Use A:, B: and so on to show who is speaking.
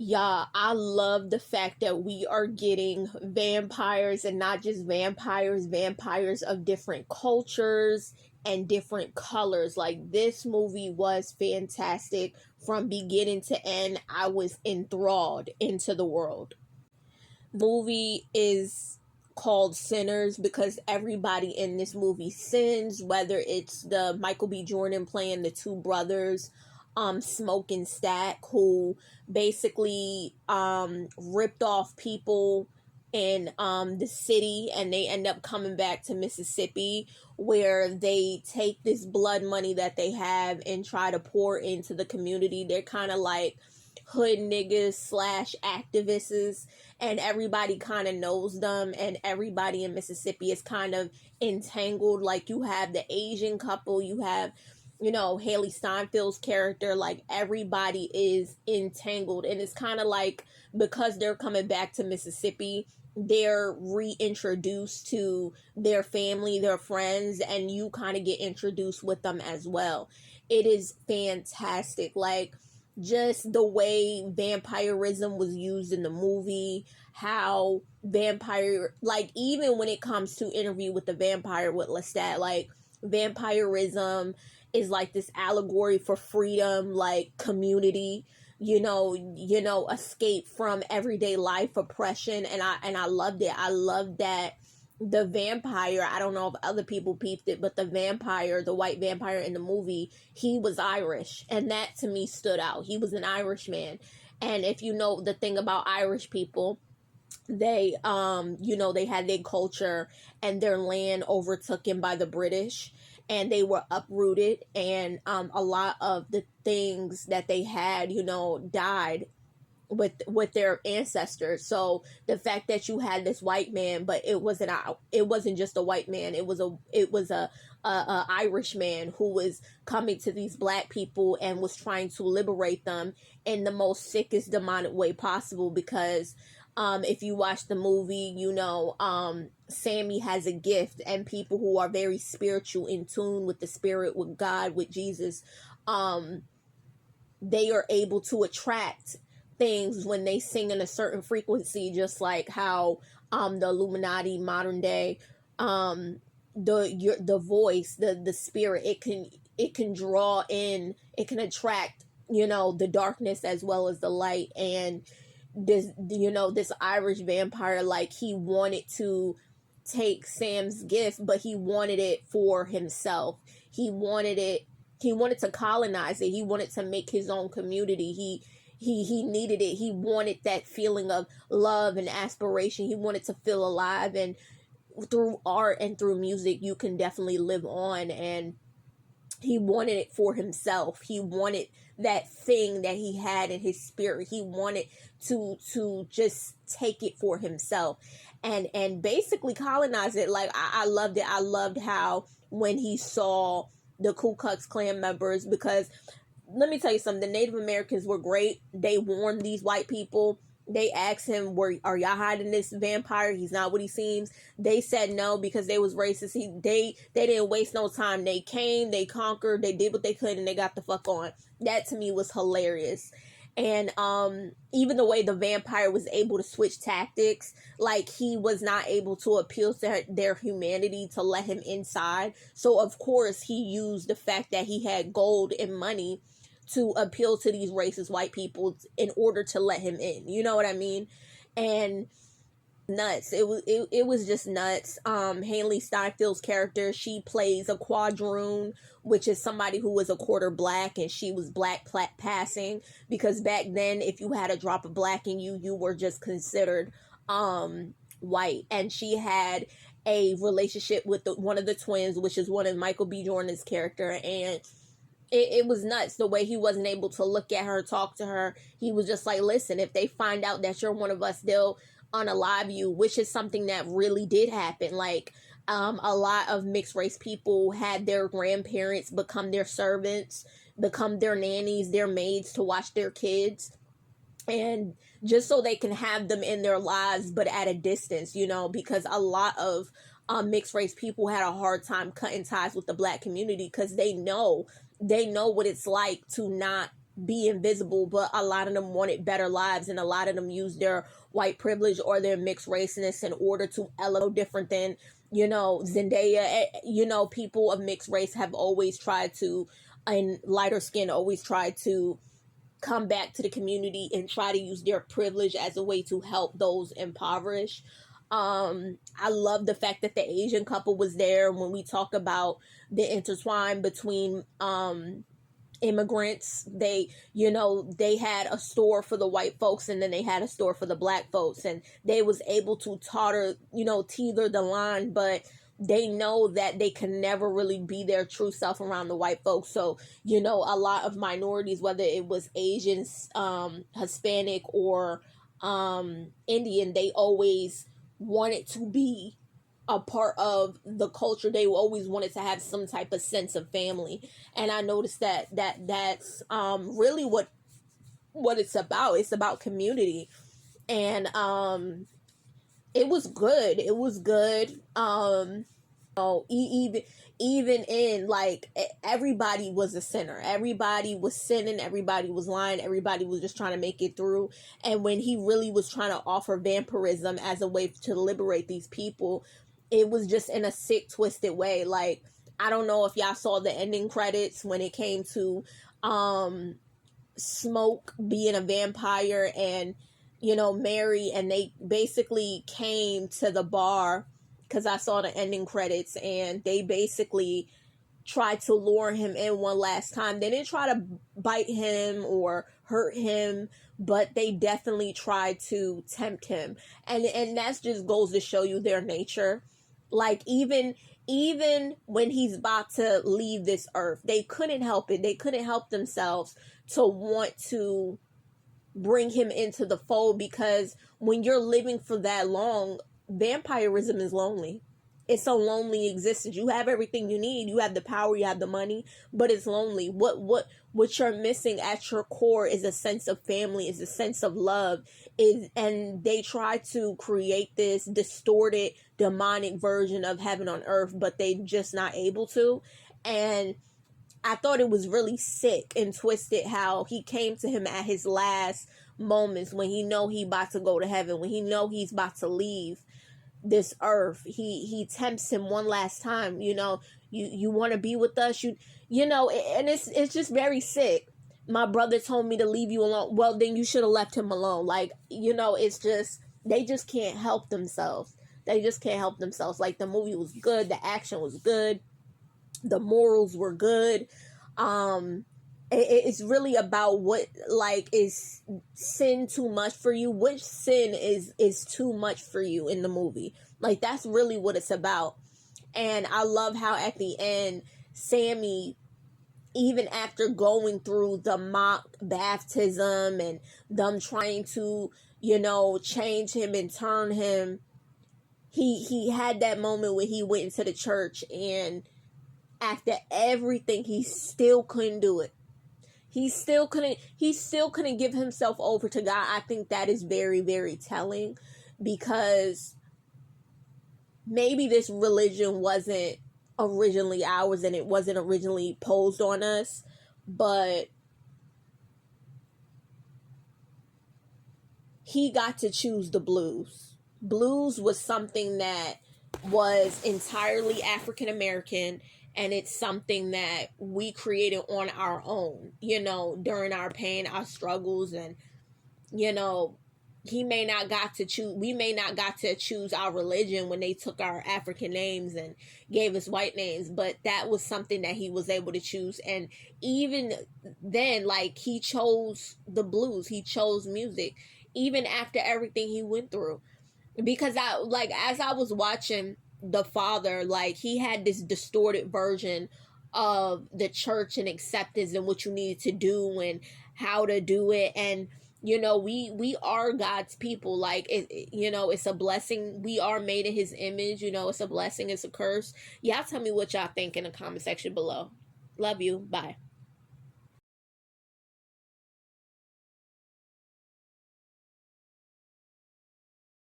A: Yeah, I love the fact that we are getting vampires, and not just vampires, vampires of different cultures and different colors. Like, this movie was fantastic from beginning to end. I was enthralled into the world. The movie is called Sinners because everybody in this movie sins, whether it's the Michael B. Jordan playing the two brothers, Smoke and Stack, who basically ripped off people in the city, and they end up coming back to Mississippi, where they take this blood money that they have and try to pour into the community. They're kind of like hood niggas slash activists, and everybody kind of knows them, and everybody in Mississippi is kind of entangled. Like, you have the Asian couple, you have, Haley Steinfeld's character. Like, everybody is entangled, and it's kind of like, because they're coming back to Mississippi, they're reintroduced to their family, their friends, and you kind of get introduced with them as well. It is fantastic. Like, just the way vampirism was used in the movie, how vampire, like, even when it comes to Interview with the Vampire with Lestat, like, vampirism is like this allegory for freedom, like community, escape from everyday life oppression. And I loved it. I loved that the vampire, I don't know if other people peeped it, but the vampire, the white vampire in the movie, he was Irish, and that to me stood out. He was an Irishman. And if you know the thing about Irish people, they they had their culture and their land overtaken by the British, and they were uprooted, and a lot of the things that they had, died with their ancestors. So the fact that you had this white man, but it wasn't just a white man, it was a Irish man who was coming to these black people and was trying to liberate them in the most sickest demonic way possible. Because if you watch the movie, Sammy has a gift, and people who are very spiritual, in tune with the spirit, with God, with Jesus, they are able to attract things when they sing in a certain frequency, just like how the Illuminati modern day, the voice, the spirit, it can draw in, it can attract, the darkness as well as the light. And this Irish vampire, like, he wanted to take Sam's gift, but he wanted it for himself. He wanted to colonize it. He wanted to make his own community. He needed it. He wanted that feeling of love and aspiration. He wanted to feel alive, and through art and through music, you can definitely live on. And he wanted it for himself. He wanted that thing that he had in his spirit. He wanted to just take it for himself and basically colonize it. Like, I loved it. I loved how when he saw the Ku Klux Klan members, because let me tell you something, the Native Americans were great. They warned these white people. They asked him, are y'all hiding this vampire? He's not what he seems. They said no because they was racist. They didn't waste no time. They came, they conquered, they did what they could, and they got the fuck on. That to me was hilarious. And even the way the vampire was able to switch tactics, like, he was not able to appeal to their humanity to let him inside. So of course he used the fact that he had gold and money to appeal to these racist white people in order to let him in. You know what I mean? And nuts. It was just nuts. Haley Steinfeld's character, she plays a quadroon, which is somebody who was a quarter black, and she was black passing, because back then, if you had a drop of black in you, you were just considered white. And she had a relationship with one of the twins, which is one of Michael B. Jordan's character, and it was nuts the way he wasn't able to look at her, talk to her. He was just like, listen, if they find out that you're one of us, they'll unalive you, which is something that really did happen. Like, a lot of mixed race people had their grandparents become their servants, become their nannies, their maids to watch their kids, and just so they can have them in their lives, but at a distance, because a lot of mixed race people had a hard time cutting ties with the black community, because they know what it's like to not be invisible, but a lot of them wanted better lives, and a lot of them used their white privilege or their mixed raceness in order to elevate. Different than, Zendaya. People of mixed race have always tried to, and lighter skin always tried to come back to the community and try to use their privilege as a way to help those impoverished. I love the fact that the Asian couple was there when we talk about the intertwine between immigrants. They had a store for the white folks, and then they had a store for the black folks, and they was able to teeter the line, but they know that they can never really be their true self around the white folks. So, a lot of minorities, whether it was Asians, Hispanic, or Indian, they always wanted to be a part of the culture. They always wanted to have some type of sense of family. And I noticed that's really what it's about. It's about community. And it was good. It was good. Even in, like, everybody was a sinner. Everybody was sinning. Everybody was lying. Everybody was just trying to make it through. And when he really was trying to offer vampirism as a way to liberate these people, it was just in a sick, twisted way. Like, I don't know if y'all saw the ending credits when it came to Smoke being a vampire and, Mary, and they basically came to the bar, because I saw the ending credits, and they basically tried to lure him in one last time. They didn't try to bite him or hurt him, but they definitely tried to tempt him. And that just goes to show you their nature. Like, even when he's about to leave this earth, they couldn't help it. They couldn't help themselves to want to bring him into the fold, because when you're living for that long, vampirism is lonely. It's a lonely existence. You have everything you need. You have the power, you have the money, but it's lonely. What you're missing at your core is a sense of family, is a sense of love. And they try to create this distorted, demonic version of heaven on earth, but they just not able to. And I thought it was really sick and twisted how he came to him at his last moments, when he know he about to go to heaven, when he know he's about to leave this earth. He tempts him one last time. You want to be with us, and it's just very sick. My brother told me to leave you alone. Well, then you should have left him alone. Like, it's just, they just can't help themselves. Like, the movie was good, the action was good, the morals were good. It's really about what, like, is sin too much for you? Which sin is too much for you in the movie? Like, that's really what it's about. And I love how at the end, Sammy, even after going through the mock baptism and them trying to, change him and turn him, he had that moment when he went into the church, and after everything, he still couldn't do it. He still couldn't give himself over to God. I think that is very, very telling, because maybe this religion wasn't originally ours and it wasn't originally posed on us, but he got to choose the blues. Blues was something that was entirely African American, and it's something that we created on our own, during our pain, our struggles. And, we may not got to choose our religion when they took our African names and gave us white names, but that was something that he was able to choose. And even then, like, he chose the blues, he chose music, even after everything he went through. Because as I was watching the father, like, he had this distorted version of the church and acceptance and what you needed to do and how to do it. And we are God's people. Like, it's a blessing. We are made in his image. It's a blessing, it's a curse. Y'all tell me what y'all think in the comment section below. Love you. Bye.